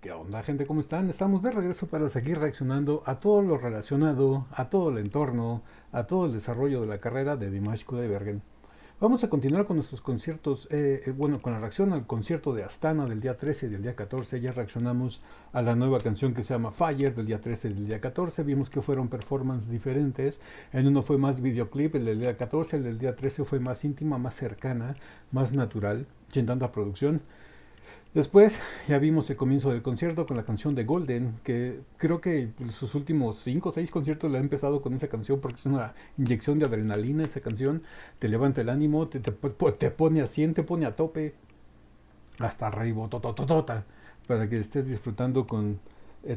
¿Qué onda, gente? ¿Cómo están? Estamos de regreso para seguir reaccionando a todo lo relacionado, a todo el entorno, a todo el desarrollo de la carrera de Dimash Kudaibergen. Vamos a continuar con nuestros conciertos, bueno, con la reacción al concierto de Astana del día 13 y del día 14. Ya reaccionamos a la nueva canción que se llama Fire del día 13 y del día 14. Vimos que fueron performances diferentes. En uno fue más videoclip, el del día 14, el del día 13 fue más íntima, más cercana, más natural, sin tanta producción. Después ya vimos el comienzo del concierto con la canción de Golden, que creo que sus últimos 5 o 6 conciertos le ha empezado con esa canción porque es una inyección de adrenalina esa canción, te levanta el ánimo, te pone a 100, te pone a tope, hasta arriba, totototota, para que estés disfrutando con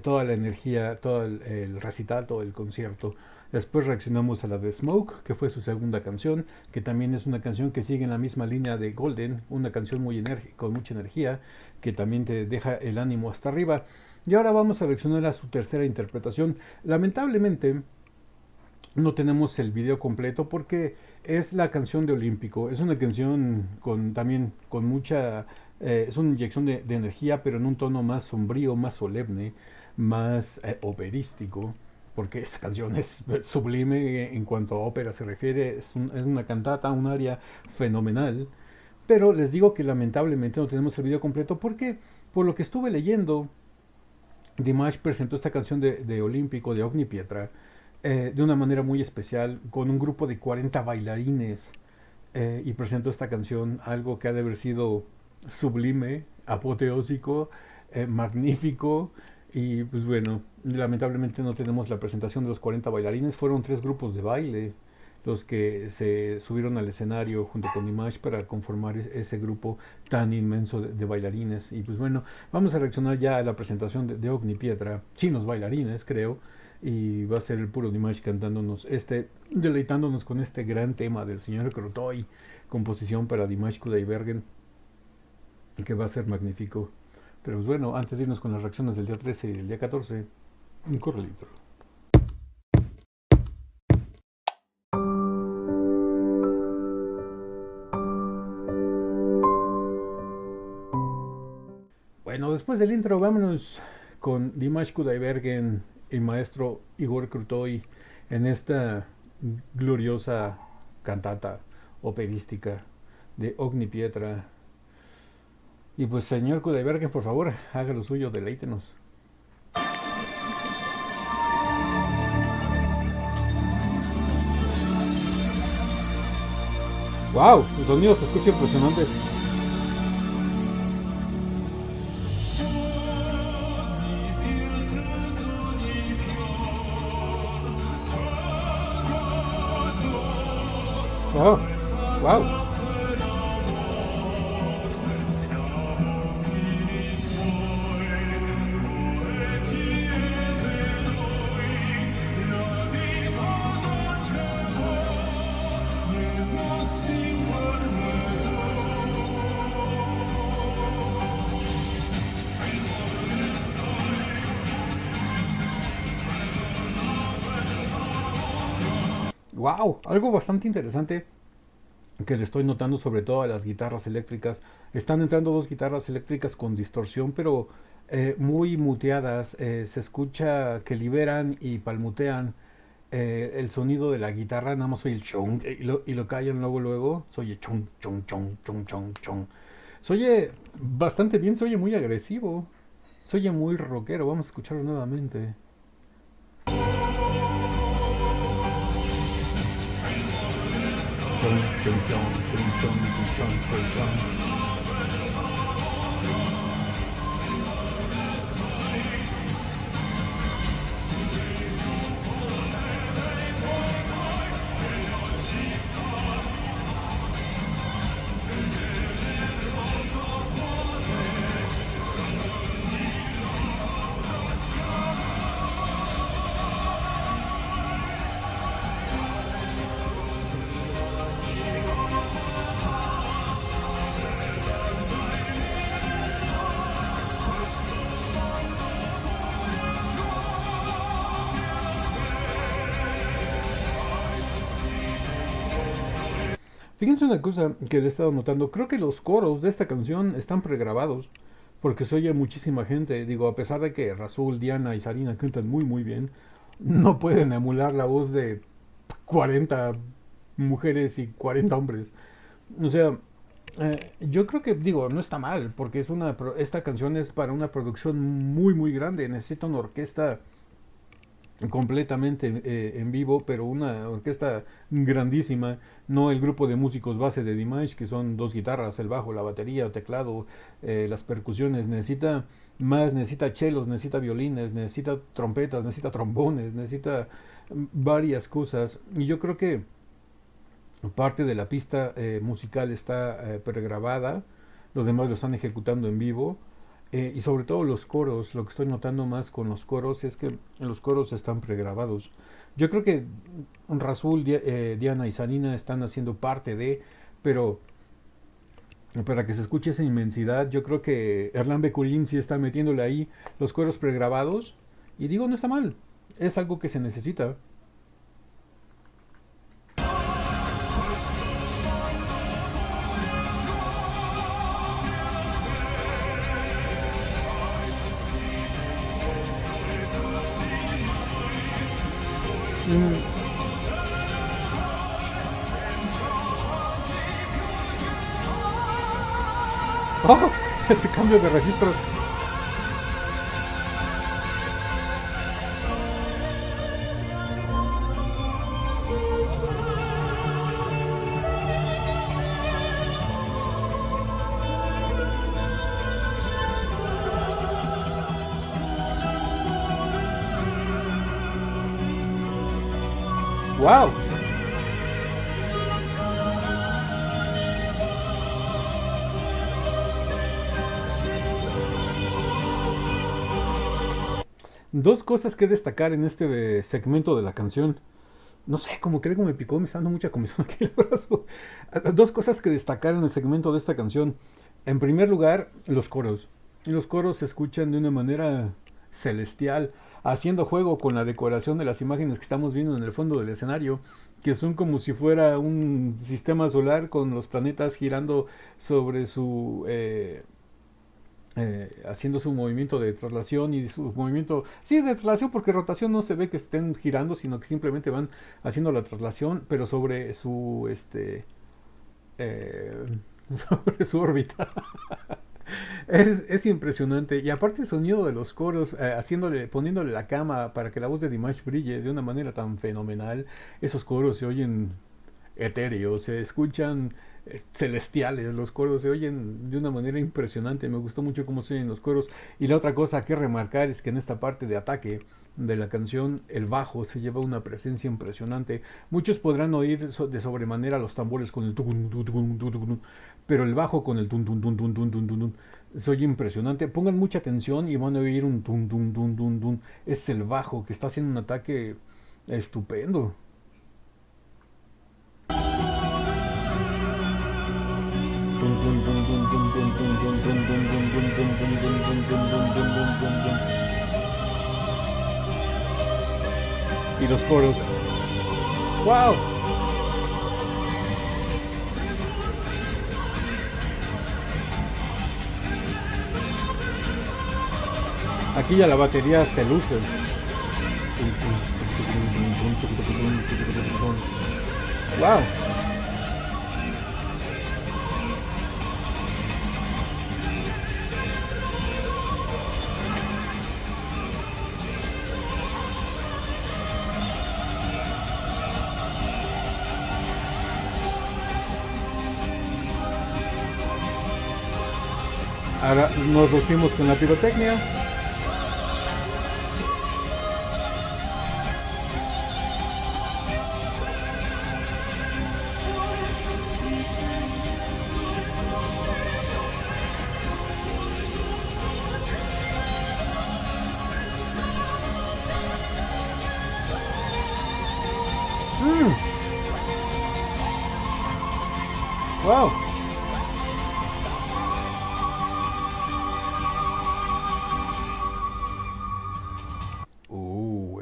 toda la energía, todo el recital, todo el concierto. Después reaccionamos a la de Smoke, que fue su segunda canción, que también es una canción que sigue en la misma línea de Golden, una canción muy con mucha energía, que también te deja el ánimo hasta arriba. Y ahora vamos a reaccionar a su tercera interpretación. Lamentablemente no tenemos el video completo porque es la canción de Olímpico. Es una canción también con mucha... es una inyección de energía, pero en un tono más sombrío, más solemne, más operístico, porque esa canción es sublime en cuanto a ópera se refiere. Es una cantata, un aria fenomenal. Pero les digo que lamentablemente no tenemos el video completo porque, por lo que estuve leyendo, Dimash presentó esta canción de Olímpico, de Ognipietra, de una manera muy especial, con un grupo de 40 bailarines, y presentó esta canción, algo que ha de haber sido sublime, apoteósico, magnífico, y pues bueno, lamentablemente no tenemos la presentación de los 40 bailarines. Fueron 3 grupos de baile los que se subieron al escenario junto con Dimash para conformar ese grupo tan inmenso de bailarines. Y pues bueno, vamos a reaccionar ya a la presentación de Ognipietra, chinos bailarines creo, y va a ser el puro Dimash cantándonos deleitándonos con este gran tema del señor Krotoy, composición para Dimash Kudaibergen, que va a ser magnífico. Pero pues bueno, antes de irnos con las reacciones del día 13 y del día 14, un correlito. Bueno, después del intro, vámonos con Dimash Kudaibergen y maestro Igor Krutoy en esta gloriosa cantata operística de Ognipietra. Y pues, señor Kudaibergen, por favor, haga lo suyo, deleítenos. ¡Wow! El sonido se escucha impresionante. ¡Oh! ¡Wow! ¡Wow! Algo bastante interesante que le estoy notando sobre todo a las guitarras eléctricas. Están entrando 2 guitarras eléctricas con distorsión, pero muy muteadas. Se escucha que liberan y palmutean el sonido de la guitarra. Nada más oye el chung y lo callan luego. Se oye chung, chung, chung, chung, chung, chung. Se oye bastante bien, se oye muy agresivo. Se oye muy rockero. Vamos a escucharlo nuevamente. Chung, chung, chung, chung, chung, chung, chung, chung, chung. Fíjense una cosa que le he estado notando. Creo que los coros de esta canción están pregrabados. porque se oye muchísima gente. Digo, a pesar de que Rasul, Diana y Sarina cantan muy muy bien, no pueden emular la voz de 40 mujeres y 40 hombres. O sea, yo creo que, digo, no está mal, porque esta canción es para una producción muy muy grande. Necesita una orquesta completamente en vivo, pero una orquesta grandísima, no el grupo de músicos base de Dimash, que son dos guitarras, el bajo, la batería, el teclado, las percusiones. Necesita más, necesita chelos, necesita violines, necesita trompetas, necesita trombones, necesita varias cosas. Y yo creo que parte de la pista musical está pregrabada, los demás lo están ejecutando en vivo. Y sobre todo los coros, lo que estoy notando más con los coros es que los coros están pregrabados. Yo creo que Rasul, Diana y Sanina están haciendo parte de, pero para que se escuche esa inmensidad, yo creo que Erlan Becurín sí está metiéndole ahí los coros pregrabados. Y digo, no está mal, es algo que se necesita. Mm. ¡Oh! Ese cambio de registro. ¡Wow! Dos cosas que destacar en este segmento de la canción. No sé, como creo que me picó, me está dando mucha comisión aquí el brazo. Dos cosas que destacar en el segmento de esta canción. En primer lugar, los coros. Y los coros se escuchan de una manera celestial, haciendo juego con la decoración de las imágenes que estamos viendo en el fondo del escenario, que son como si fuera un sistema solar con los planetas girando sobre haciendo su movimiento de traslación y su movimiento, sí, de traslación, porque rotación no se ve que estén girando, sino que simplemente van haciendo la traslación, pero sobre eh, sobre su órbita. Es impresionante. Y aparte el sonido de los coros, poniéndole la cama para que la voz de Dimash brille de una manera tan fenomenal, esos coros se oyen etéreos, se escuchan celestiales, los coros se oyen de una manera impresionante. Me gustó mucho cómo se oyen los coros. Y la otra cosa que remarcar es que en esta parte de ataque de la canción, el bajo se lleva una presencia impresionante. Muchos podrán oír de sobremanera los tambores con el tucun, tucun, tucun, pero el bajo con el tun tun tun tun tun tun tun tun se oye impresionante. Pongan mucha atención y van a oír un tun tun tun tun tun. Es el bajo que está haciendo un ataque estupendo. Y los coros. ¡Wow! Aquí ya la batería se luce. ¡Wow! Ahora nos lucimos con la pirotecnia. Mm, ¡Wow!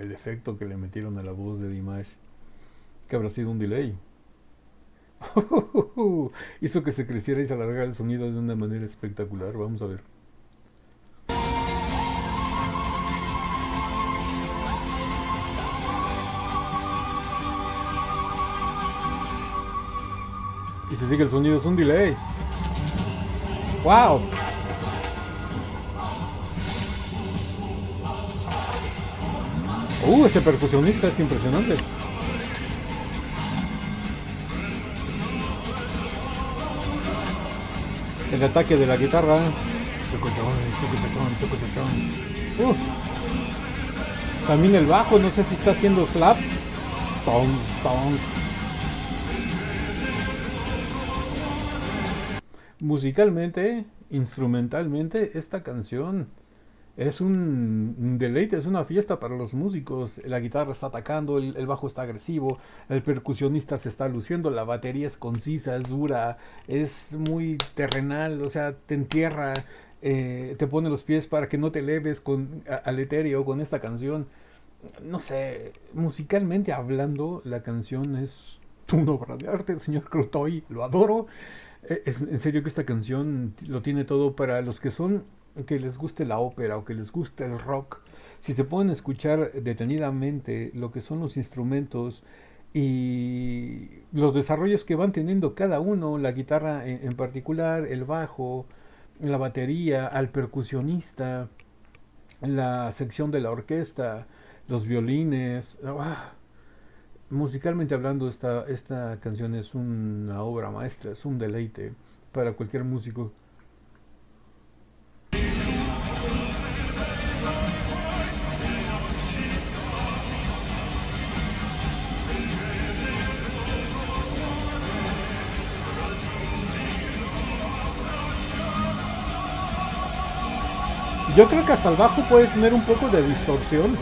El efecto que le metieron a la voz de Dimash. Que habrá sido un delay. Hizo que se creciera y se alargara el sonido de una manera espectacular. Vamos a ver. si sigue el sonido, es un delay. ¡Wow! Ese percusionista es impresionante. El ataque de la guitarra. Chocochón, chocochón, chocochón. También el bajo, no sé si está haciendo slap. Tom, tom. Musicalmente, instrumentalmente, esta canción es un deleite, es una fiesta para los músicos. La guitarra está atacando, el bajo está agresivo, el percusionista se está luciendo, la batería es concisa, es dura, es muy terrenal, o sea, te entierra, te pone los pies para que no te eleves al etéreo con esta canción. No sé, musicalmente hablando, la canción es una obra de arte, el señor Crotoy, lo adoro. En serio que esta canción lo tiene todo para los que son, que les guste la ópera o que les guste el rock. Si se pueden escuchar detenidamente lo que son los instrumentos y los desarrollos que van teniendo cada uno, la guitarra en particular, el bajo, la batería, al percusionista, la sección de la orquesta, los violines. Musicalmente hablando, esta canción es una obra maestra, es un deleite para cualquier músico. Yo creo que hasta el bajo puede tener un poco de distorsión.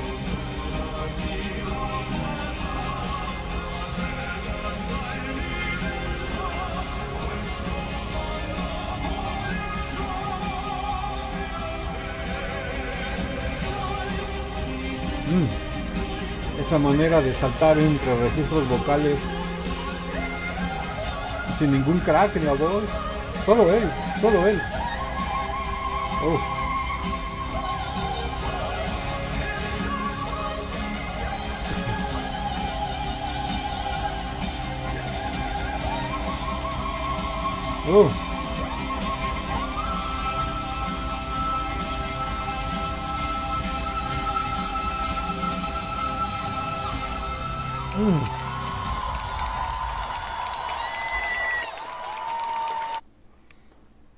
Esa manera de saltar entre registros vocales sin ningún crack en la voz. Solo él, solo él. Oh. Oh.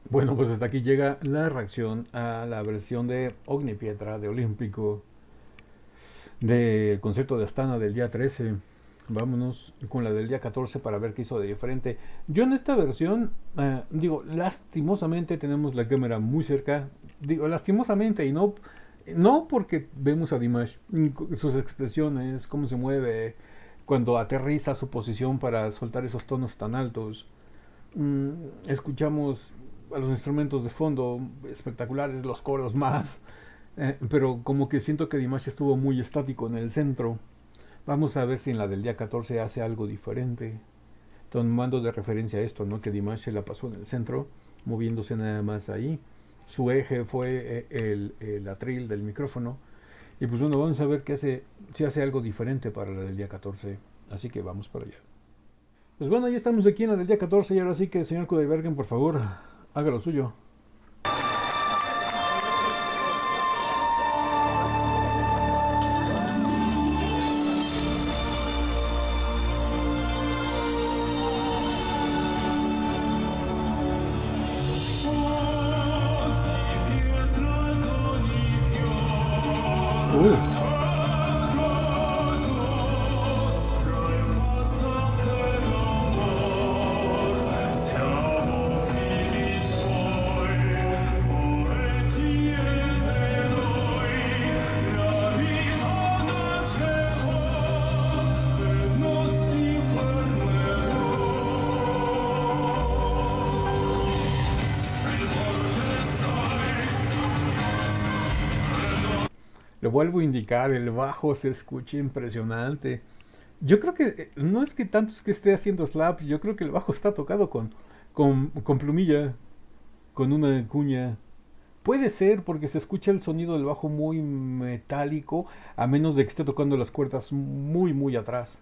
Bueno, pues hasta aquí llega la reacción a la versión de Ognipietra de Olímpico del concierto de Astana del día 13. Vámonos con la del día 14 para ver qué hizo de diferente. Yo en esta versión, digo, lastimosamente tenemos la cámara muy cerca. Digo, lastimosamente y no porque vemos a Dimash, sus expresiones, cómo se mueve, cuando aterriza su posición para soltar esos tonos tan altos. Escuchamos a los instrumentos de fondo espectaculares, los coros más, pero como que siento que Dimash estuvo muy estático en el centro. Vamos a ver si en la del día 14 hace algo diferente, tomando de referencia esto, ¿no? Que Dimash se la pasó en el centro, moviéndose nada más ahí. Su eje fue el atril del micrófono. Y pues bueno, vamos a ver si hace algo diferente para la del día 14. Así que vamos para allá. Pues bueno, ya estamos aquí en la del día 14 y ahora sí que, señor Kudaibergen, por favor, haga lo suyo. Lo vuelvo a indicar, el bajo se escucha impresionante. Yo creo que no es que tanto es que esté haciendo slaps, yo creo que el bajo está tocado con plumilla, con una cuña. Puede ser porque se escucha el sonido del bajo muy metálico, a menos de que esté tocando las cuerdas muy, muy atrás.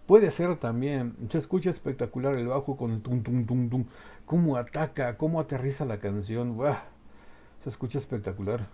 Puede ser también, se escucha espectacular el bajo con el tum tum tum tum, cómo ataca, cómo aterriza la canción, ¡buah! Se escucha espectacular.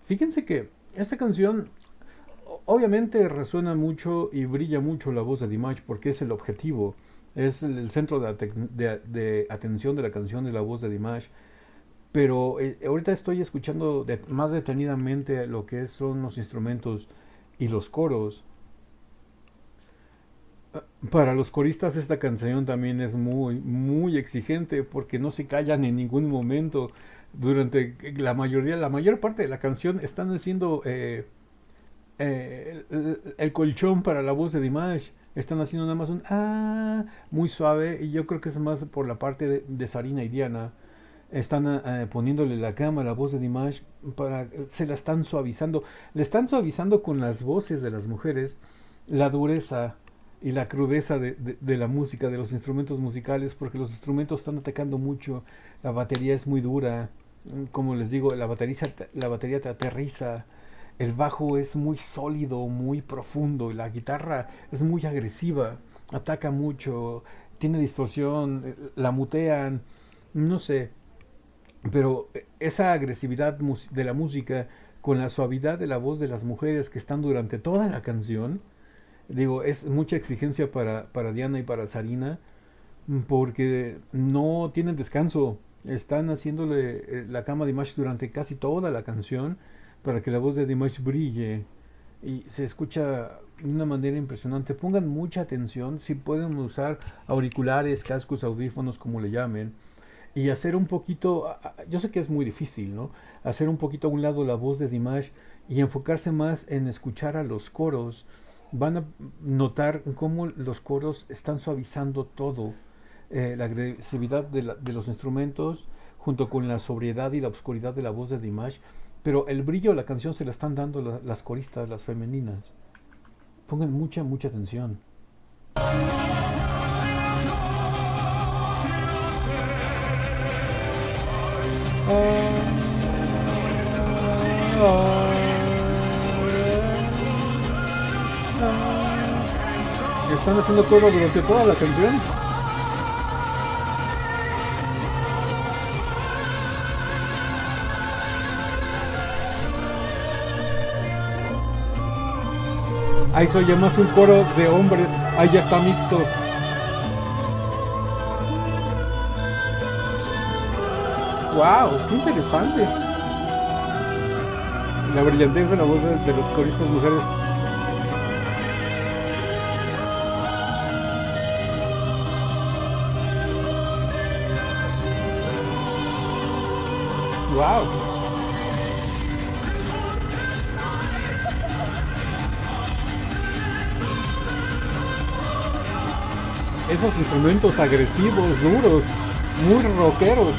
Fíjense que esta canción obviamente resuena mucho y brilla mucho la voz de Dimash porque es el objetivo, es el centro de atención de la canción de la voz de Dimash. Pero ahorita estoy escuchando más detenidamente lo que son los instrumentos y los coros. Para los coristas esta canción también es muy, muy exigente porque no se callan en ningún momento. Durante la mayor parte de la canción están haciendo el colchón para la voz de Dimash. Están haciendo nada más un muy suave y yo creo que es más por la parte de Sarina y Diana. Están poniéndole la cama a la voz de Dimash para se la están suavizando. Le están suavizando con las voces de las mujeres la dureza y la crudeza de la música, de los instrumentos musicales, porque los instrumentos están atacando mucho. La batería es muy dura, como les digo, la batería te aterriza. El bajo es muy sólido, muy profundo, y la guitarra es muy agresiva, ataca mucho, tiene distorsión, la mutean, no sé, pero esa agresividad de la música con la suavidad de la voz de las mujeres que están durante toda la canción, digo, es mucha exigencia para Diana y para Sarina, porque no tienen descanso. Están haciéndole la cama a Dimash durante casi toda la canción para que la voz de Dimash brille y se escucha de una manera impresionante. Pongan mucha atención, si pueden usar auriculares, cascos, audífonos, como le llamen, y hacer un poquito, yo sé que es muy difícil, ¿no? Hacer un poquito a un lado la voz de Dimash y enfocarse más en escuchar a los coros. Van a notar cómo los coros están suavizando todo, la agresividad de los instrumentos junto con la sobriedad y la oscuridad de la voz de Dimash, pero el brillo de la canción se la están dando las coristas, las femeninas. Pongan mucha, mucha atención. Están haciendo coro durante toda la canción. Ahí se oye más un coro de hombres. Ahí ya está mixto. ¡Wow! ¡Qué interesante! La brillantez de la voz de los coristas mujeres. ¡Wow! Esos instrumentos agresivos, duros, muy rockeros.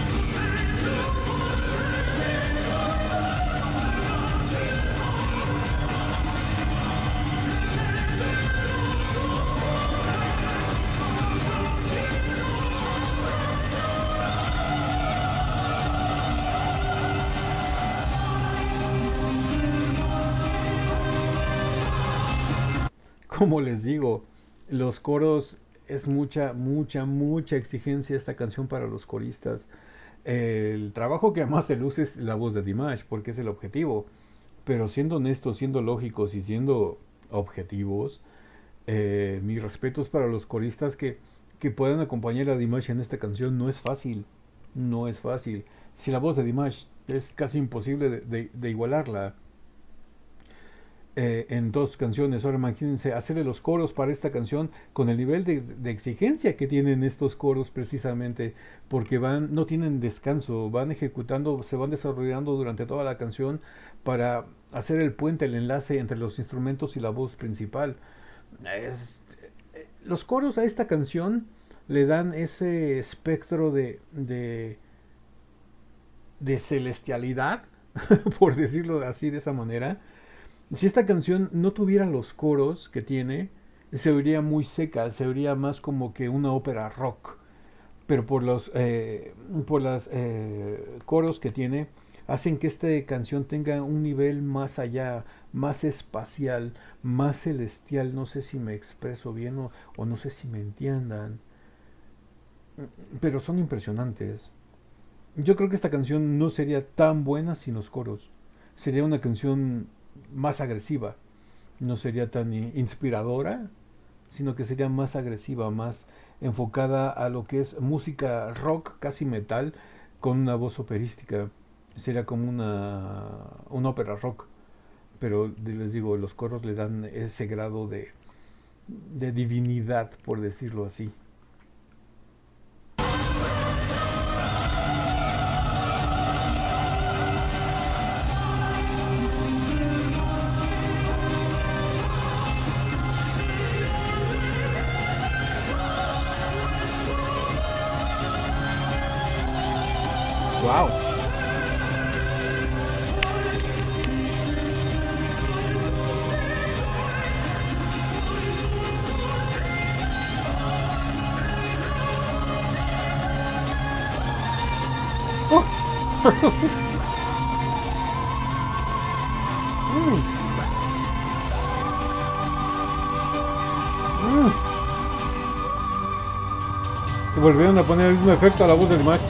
Como les digo, los coros es mucha, mucha, mucha exigencia esta canción para los coristas. El trabajo que más se luce es la voz de Dimash, porque es el objetivo. Pero siendo honestos, siendo lógicos y siendo objetivos, mis respetos para los coristas que puedan acompañar a Dimash en esta canción no es fácil. no es fácil. Si la voz de Dimash es casi imposible de igualarla en dos canciones, ahora imagínense hacerle los coros para esta canción con el nivel de exigencia que tienen estos coros precisamente, porque no tienen descanso, van ejecutando, se van desarrollando durante toda la canción para hacer el puente, el enlace entre los instrumentos y la voz principal. Es, los coros a esta canción le dan ese espectro de celestialidad, por decirlo así de esa manera. Si esta canción no tuviera los coros que tiene, se oiría muy seca, se oiría más como que una ópera rock. Pero por los coros que tiene, hacen que esta canción tenga un nivel más allá, más espacial, más celestial. No sé si me expreso bien o no sé si me entiendan, pero son impresionantes. Yo creo que esta canción no sería tan buena sin los coros. Sería una canción más agresiva. No sería tan inspiradora, sino que sería más agresiva, más enfocada a lo que es música rock, casi metal, con una voz operística. Sería como una ópera rock. Pero les digo, los coros le dan ese grado de divinidad, por decirlo así. ¡Wow! Mm, mm. Y volvieron a poner el mismo efecto a la voz del Dimash.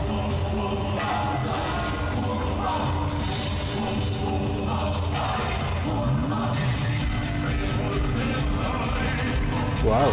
¡Wow!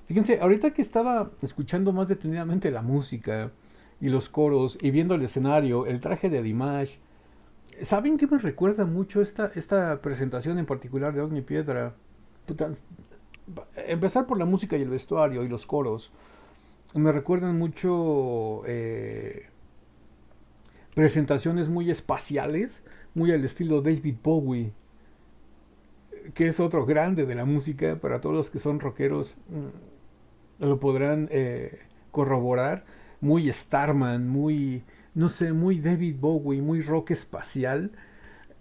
Fíjense, ahorita que estaba escuchando más detenidamente la música y los coros y viendo el escenario, el traje de Dimash, ¿saben qué me recuerda mucho esta presentación en particular de Ognipiedra? Puta, empezar por la música y el vestuario y los coros. Me recuerdan mucho presentaciones muy espaciales, muy al estilo David Bowie, que es otro grande de la música para todos los que son rockeros. Lo podrán corroborar. Muy Starman, muy, no sé, muy David Bowie, muy rock espacial.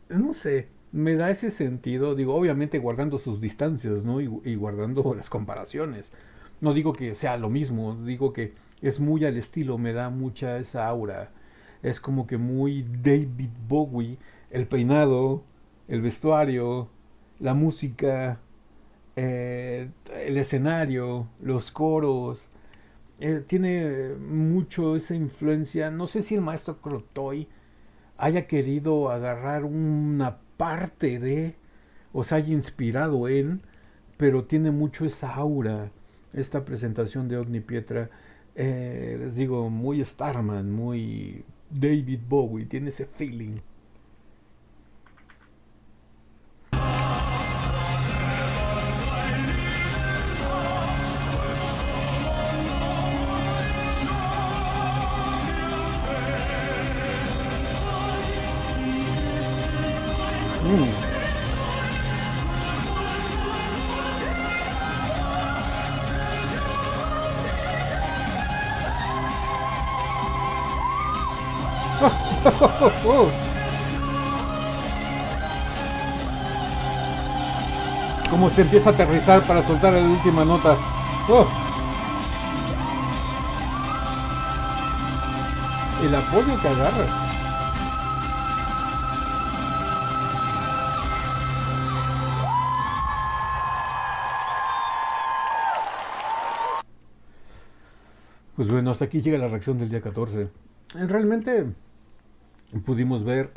No sé, me da ese sentido. Digo, obviamente guardando sus distancias, ¿no? Y guardando las comparaciones. No digo que sea lo mismo, digo que es muy al estilo, me da mucha esa aura. Es como que muy David Bowie, el peinado, el vestuario, la música, el escenario, los coros. Tiene mucho esa influencia. No sé si el maestro Crotoy haya querido agarrar una parte de, o se haya inspirado en, pero tiene mucho esa aura, esta presentación de Ognipiedra. Les digo, muy Starman, muy David Bowie, tiene ese feeling. Mm. como se empieza a aterrizar para soltar la última nota. ¡Oh! El apoyo que agarra. Pues bueno, hasta aquí llega la reacción del día 14. Realmente pudimos ver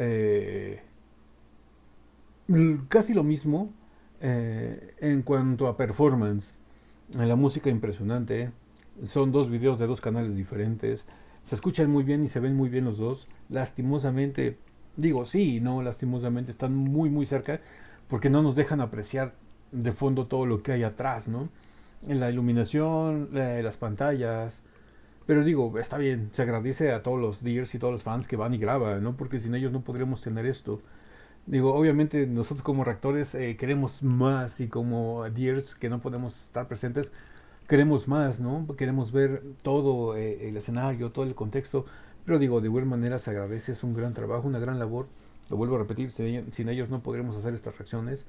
casi lo mismo en cuanto a performance. La música impresionante. Son dos videos de dos canales diferentes. Se escuchan muy bien y se ven muy bien los dos. Lastimosamente, digo sí y no, lastimosamente están muy muy cerca porque no nos dejan apreciar de fondo todo lo que hay atrás, ¿no? En la iluminación, las pantallas. Pero digo, está bien, se agradece a todos los Deers y todos los fans que van y graban, ¿no? Porque sin ellos no podríamos tener esto. Digo, obviamente nosotros como reactores queremos más y como Deers que no podemos estar presentes, queremos más, ¿no? Queremos ver todo el escenario, todo el contexto. Pero digo, de igual manera se agradece, es un gran trabajo, una gran labor. Lo vuelvo a repetir, sin ellos no podríamos hacer estas reacciones.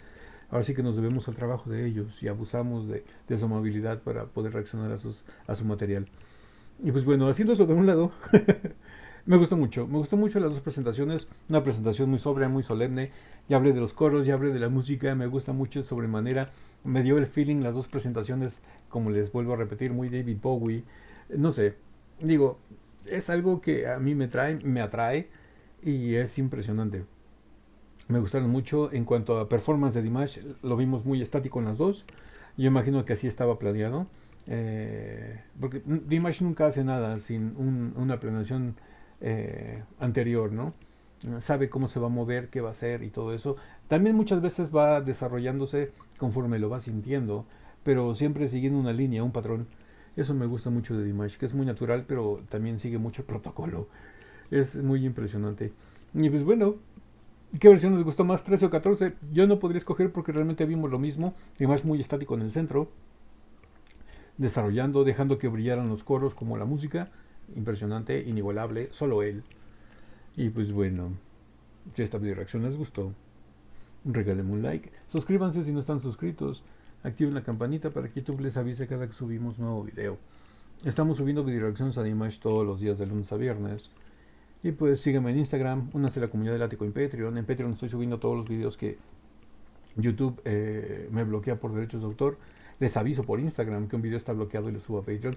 Ahora sí que nos debemos al trabajo de ellos y abusamos de su amabilidad para poder reaccionar a su material. Y pues bueno, haciendo eso de un lado, me gustó mucho las dos presentaciones, una presentación muy sobria, muy solemne, ya hablé de los coros, ya hablé de la música, me gusta mucho sobremanera, me dio el feeling las dos presentaciones, como les vuelvo a repetir, muy David Bowie, no sé, digo, es algo que a mí me atrae y es impresionante. Me gustaron mucho en cuanto a performance de Dimash, lo vimos muy estático en las dos, yo imagino que así estaba planeado. Porque Dimash nunca hace nada sin una planeación anterior, ¿no? Sabe cómo se va a mover, qué va a hacer y todo eso. También muchas veces va desarrollándose conforme lo va sintiendo, pero siempre siguiendo una línea, un patrón. Eso me gusta mucho de Dimash, que es muy natural, pero también sigue mucho el protocolo. Es muy impresionante. Y pues bueno, ¿qué versión les gustó más, 13 o 14? Yo no podría escoger porque realmente vimos lo mismo. Dimash muy estático en el centro, desarrollando, dejando que brillaran los coros como la música. Impresionante, inigualable, solo él. Y pues bueno, si esta video reacción les gustó, regálenme un like, suscríbanse si no están suscritos, activen la campanita para que YouTube les avise cada que subimos nuevo video. Estamos subiendo video reacciones a Dimash todos los días de lunes a viernes. Y pues síganme en Instagram, únanse a la comunidad del Ático en Patreon. En Patreon estoy subiendo todos los videos que YouTube me bloquea por derechos de autor. Les aviso por Instagram que un video está bloqueado y lo subo a Patreon.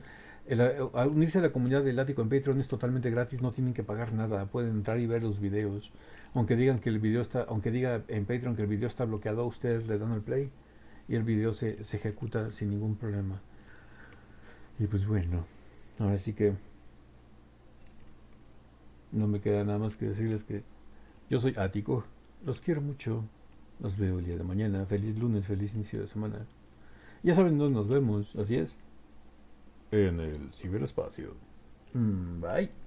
Al unirse a la comunidad del Ático en Patreon es totalmente gratis, no tienen que pagar nada, pueden entrar y ver los videos. Aunque digan que el video está, aunque diga en Patreon que el video está bloqueado, ustedes le dan el play y el video se ejecuta sin ningún problema. Y pues bueno, ahora sí que no me queda nada más que decirles que yo soy Ático, los quiero mucho, los veo el día de mañana, feliz lunes, feliz inicio de semana. Ya saben dónde nos vemos, así es, en el ciberespacio. Bye.